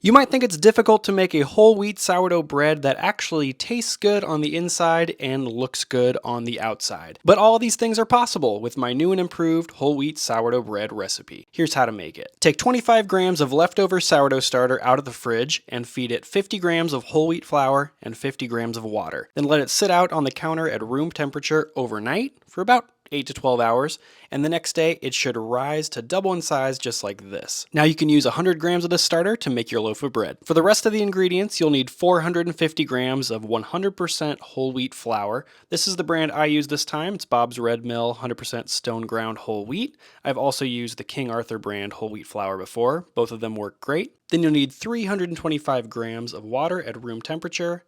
You might think it's difficult to make a whole wheat sourdough bread that actually tastes good on the inside and looks good on the outside. But all of these things are possible with my new and improved whole wheat sourdough bread recipe. Here's how to make it. Take 25 grams of leftover sourdough starter out of the fridge and feed it 50 grams of whole wheat flour and 50 grams of water. Then let it sit out on the counter at room temperature overnight for about 8 to 12 hours, and the next day it should rise to double in size just like this. Now you can use 100 grams of this starter to make your loaf of bread. For the rest of the ingredients, you'll need 450 grams of 100% whole wheat flour. This is the brand I use this time. It's Bob's Red Mill 100% stone ground whole wheat. I've also used the King Arthur brand whole wheat flour before. Both of them work great. Then you'll need 325 grams of water at room temperature,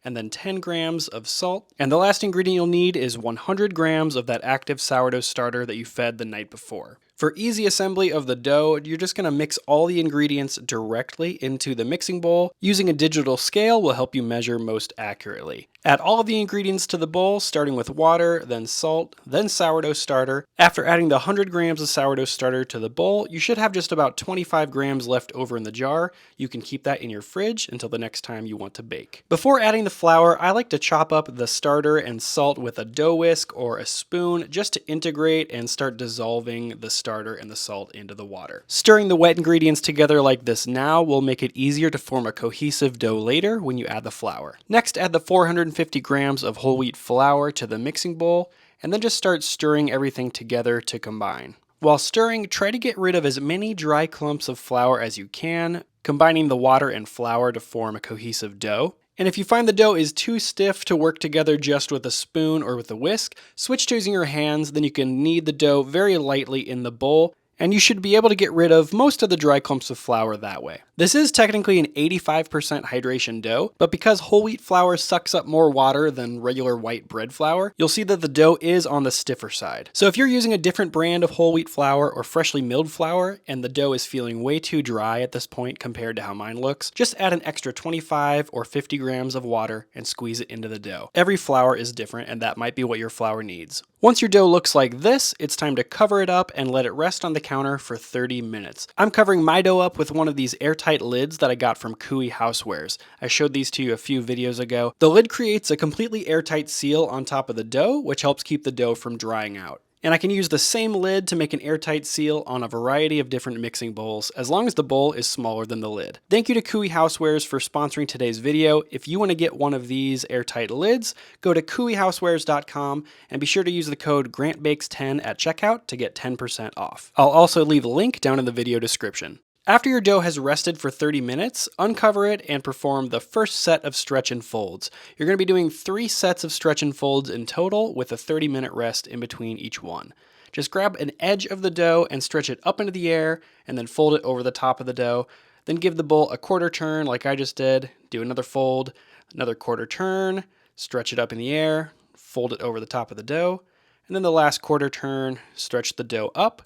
and then 10 grams of salt. And the last ingredient you'll need is 100 grams of that active sourdough starter that you fed the night before. For easy assembly of the dough, you're just going to mix all the ingredients directly into the mixing bowl. Using a digital scale will help you measure most accurately. Add all of the ingredients to the bowl, starting with water, then salt, then sourdough starter. After adding the 100 grams of sourdough starter to the bowl, you should have just about 25 grams left over in the jar. You can keep that in your fridge until the next time you want to bake. Before adding the flour, I like to chop up the starter and salt with a dough whisk or a spoon just to integrate and start dissolving the starter and the salt into the water. Stirring the wet ingredients together like this now will make it easier to form a cohesive dough later when you add the flour. Next, add the 450 grams of whole wheat flour to the mixing bowl, and then just start stirring everything together to combine. While stirring, try to get rid of as many dry clumps of flour as you can, combining the water and flour to form a cohesive dough. And if you find the dough is too stiff to work together just with a spoon or with a whisk, switch to using your hands, then you can knead the dough very lightly in the bowl, and you should be able to get rid of most of the dry clumps of flour that way. This is technically an 85% hydration dough, but because whole wheat flour sucks up more water than regular white bread flour, you'll see that the dough is on the stiffer side. So if you're using a different brand of whole wheat flour or freshly milled flour, and the dough is feeling way too dry at this point compared to how mine looks, just add an extra 25 or 50 grams of water and squeeze it into the dough. Every flour is different, and that might be what your flour needs. Once your dough looks like this, it's time to cover it up and let it rest on the counter for 30 minutes. I'm covering my dough up with one of these airtight lids that I got from Cooey Housewares. I showed these to you a few videos ago. The lid creates a completely airtight seal on top of the dough, which helps keep the dough from drying out. And I can use the same lid to make an airtight seal on a variety of different mixing bowls, as long as the bowl is smaller than the lid. Thank you to Cooey Housewares for sponsoring today's video. If you want to get one of these airtight lids, go to cooeyhousewares.com and be sure to use the code GRANTBAKES10 at checkout to get 10% off. I'll also leave a link down in the video description. After your dough has rested for 30 minutes, uncover it and perform the first set of stretch and folds. You're going to be doing 3 sets of stretch and folds in total with a 30-minute rest in between each one. Just grab an edge of the dough and stretch it up into the air and then fold it over the top of the dough. Then give the bowl a quarter turn like I just did. Do another fold, another quarter turn, stretch it up in the air, fold it over the top of the dough, and then the last quarter turn, stretch the dough up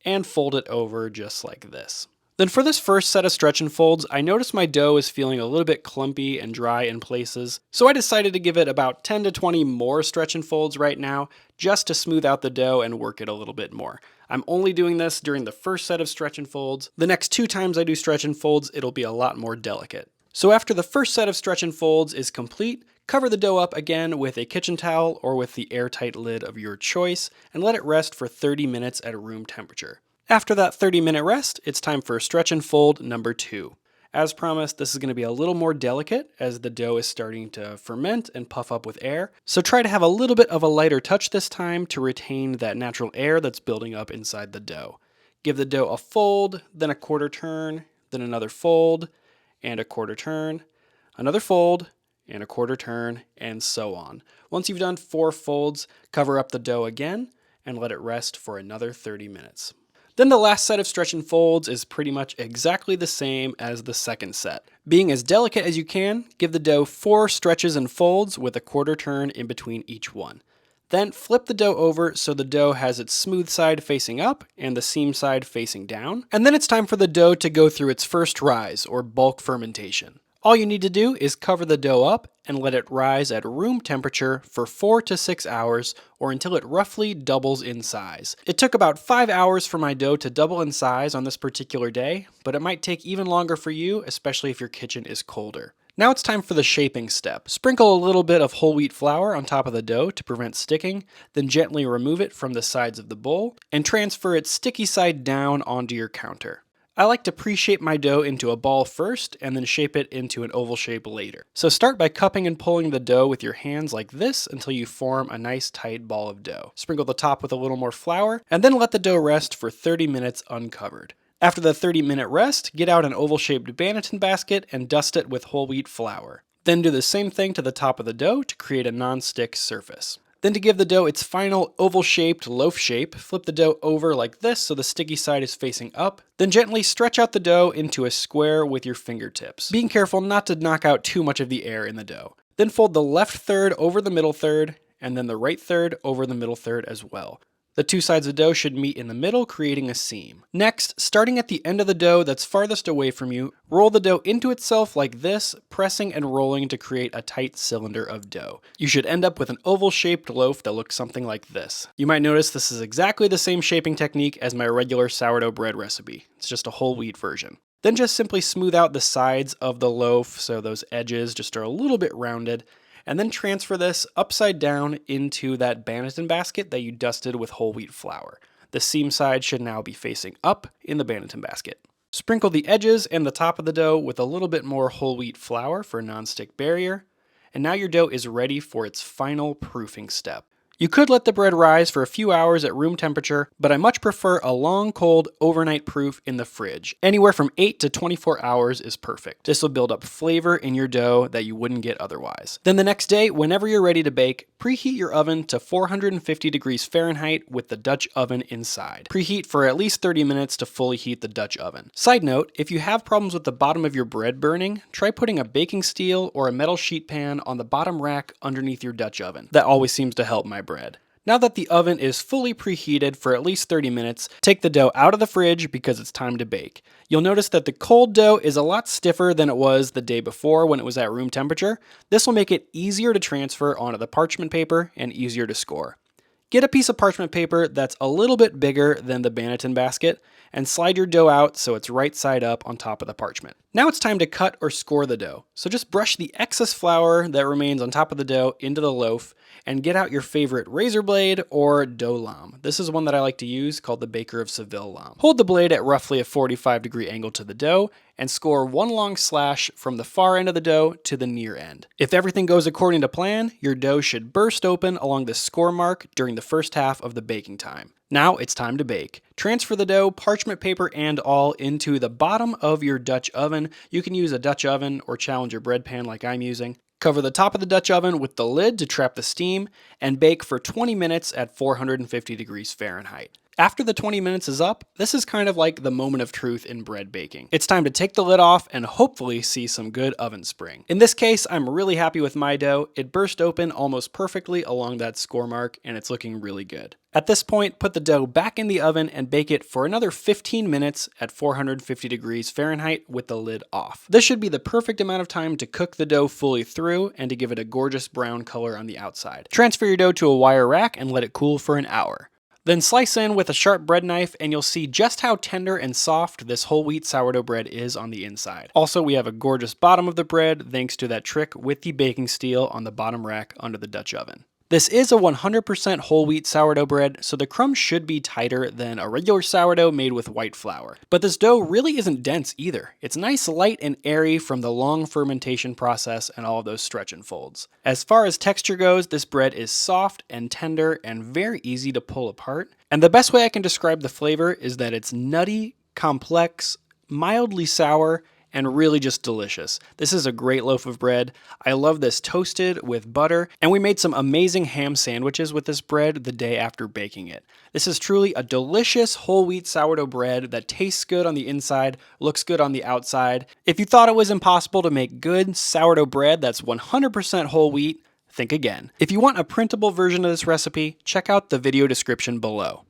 and fold it over just like this. Then for this first set of stretch and folds, I noticed my dough is feeling a little bit clumpy and dry in places, so I decided to give it about 10 to 20 more stretch and folds right now, just to smooth out the dough and work it a little bit more. I'm only doing this during the first set of stretch and folds. The next 2 times I do stretch and folds, it'll be a lot more delicate. So after the first set of stretch and folds is complete, cover the dough up again with a kitchen towel or with the airtight lid of your choice, and let it rest for 30 minutes at room temperature. After that 30-minute rest, it's time for stretch and fold number 2. As promised, this is going to be a little more delicate as the dough is starting to ferment and puff up with air. So try to have a little bit of a lighter touch this time to retain that natural air that's building up inside the dough. Give the dough a fold, then a quarter turn, then another fold, and a quarter turn, another fold, and a quarter turn, and so on. Once you've done 4 folds, cover up the dough again and let it rest for another 30 minutes. Then the last set of stretch and folds is pretty much exactly the same as the second set. Being as delicate as you can, give the dough 4 stretches and folds with a quarter turn in between each one. Then flip the dough over so the dough has its smooth side facing up and the seam side facing down. And then it's time for the dough to go through its first rise, or bulk fermentation. All you need to do is cover the dough up and let it rise at room temperature for 4 to 6 hours or until it roughly doubles in size. It took about 5 hours for my dough to double in size on this particular day, but it might take even longer for you, especially if your kitchen is colder. Now it's time for the shaping step. Sprinkle a little bit of whole wheat flour on top of the dough to prevent sticking, then gently remove it from the sides of the bowl and transfer its sticky side down onto your counter. I like to pre-shape my dough into a ball first and then shape it into an oval shape later. So start by cupping and pulling the dough with your hands like this until you form a nice tight ball of dough. Sprinkle the top with a little more flour and then let the dough rest for 30 minutes uncovered. After the 30-minute rest, get out an oval-shaped Banneton basket and dust it with whole wheat flour. Then do the same thing to the top of the dough to create a non-stick surface. Then to give the dough its final oval-shaped loaf shape, flip the dough over like this so the sticky side is facing up. Then gently stretch out the dough into a square with your fingertips, being careful not to knock out too much of the air in the dough. Then fold the left third over the middle third, and then the right third over the middle third as well. The two sides of the dough should meet in the middle, creating a seam. Next, starting at the end of the dough that's farthest away from you, roll the dough into itself like this, pressing and rolling to create a tight cylinder of dough. You should end up with an oval-shaped loaf that looks something like this. You might notice this is exactly the same shaping technique as my regular sourdough bread recipe. It's just a whole wheat version. Then just simply smooth out the sides of the loaf so those edges just are a little bit rounded, and then transfer this upside down into that Banneton basket that you dusted with whole wheat flour. The seam side should now be facing up in the Banneton basket. Sprinkle the edges and the top of the dough with a little bit more whole wheat flour for a non-stick barrier, and now your dough is ready for its final proofing step. You could let the bread rise for a few hours at room temperature, but I much prefer a long cold overnight proof in the fridge. Anywhere from 8 to 24 hours is perfect. This will build up flavor in your dough that you wouldn't get otherwise. Then the next day, whenever you're ready to bake, preheat your oven to 450 degrees Fahrenheit with the Dutch oven inside. Preheat for at least 30 minutes to fully heat the Dutch oven. Side note, if you have problems with the bottom of your bread burning, try putting a baking steel or a metal sheet pan on the bottom rack underneath your Dutch oven. That always seems to help my bread. Now that the oven is fully preheated for at least 30 minutes, take the dough out of the fridge because it's time to bake. You'll notice that the cold dough is a lot stiffer than it was the day before when it was at room temperature. This will make it easier to transfer onto the parchment paper and easier to score. Get a piece of parchment paper that's a little bit bigger than the Banneton basket and slide your dough out so it's right side up on top of the parchment. Now it's time to cut or score the dough. So just brush the excess flour that remains on top of the dough into the loaf and get out your favorite razor blade or dough lame. This is one that I like to use called the Baker of Seville lame. Hold the blade at roughly a 45-degree angle to the dough and score one long slash from the far end of the dough to the near end. If everything goes according to plan, your dough should burst open along the score mark during the first half of the baking time. Now it's time to bake. Transfer the dough, parchment paper and all, into the bottom of your Dutch oven. You can use a Dutch oven or Challenger bread pan like I'm using. Cover the top of the Dutch oven with the lid to trap the steam and bake for 20 minutes at 450 degrees Fahrenheit. After the 20 minutes is up, this is kind of like the moment of truth in bread baking. It's time to take the lid off and hopefully see some good oven spring. In this case, I'm really happy with my dough. It burst open almost perfectly along that score mark and it's looking really good. At this point, put the dough back in the oven and bake it for another 15 minutes at 450 degrees Fahrenheit with the lid off. This should be the perfect amount of time to cook the dough fully through and to give it a gorgeous brown color on the outside. Transfer your dough to a wire rack and let it cool for an hour. Then slice in with a sharp bread knife and you'll see just how tender and soft this whole wheat sourdough bread is on the inside. Also, we have a gorgeous bottom of the bread thanks to that trick with the baking steel on the bottom rack under the Dutch oven. This is a 100% whole wheat sourdough bread, so the crumbs should be tighter than a regular sourdough made with white flour. But this dough really isn't dense either. It's nice, light, and airy from the long fermentation process and all of those stretch and folds. As far as texture goes, this bread is soft and tender and very easy to pull apart. And the best way I can describe the flavor is that it's nutty, complex, mildly sour, and really just delicious. This is a great loaf of bread. I love this toasted with butter, and we made some amazing ham sandwiches with this bread the day after baking it. This is truly a delicious whole wheat sourdough bread that tastes good on the inside, looks good on the outside. If you thought it was impossible to make good sourdough bread that's 100% whole wheat, think again. If you want a printable version of this recipe, check out the video description below.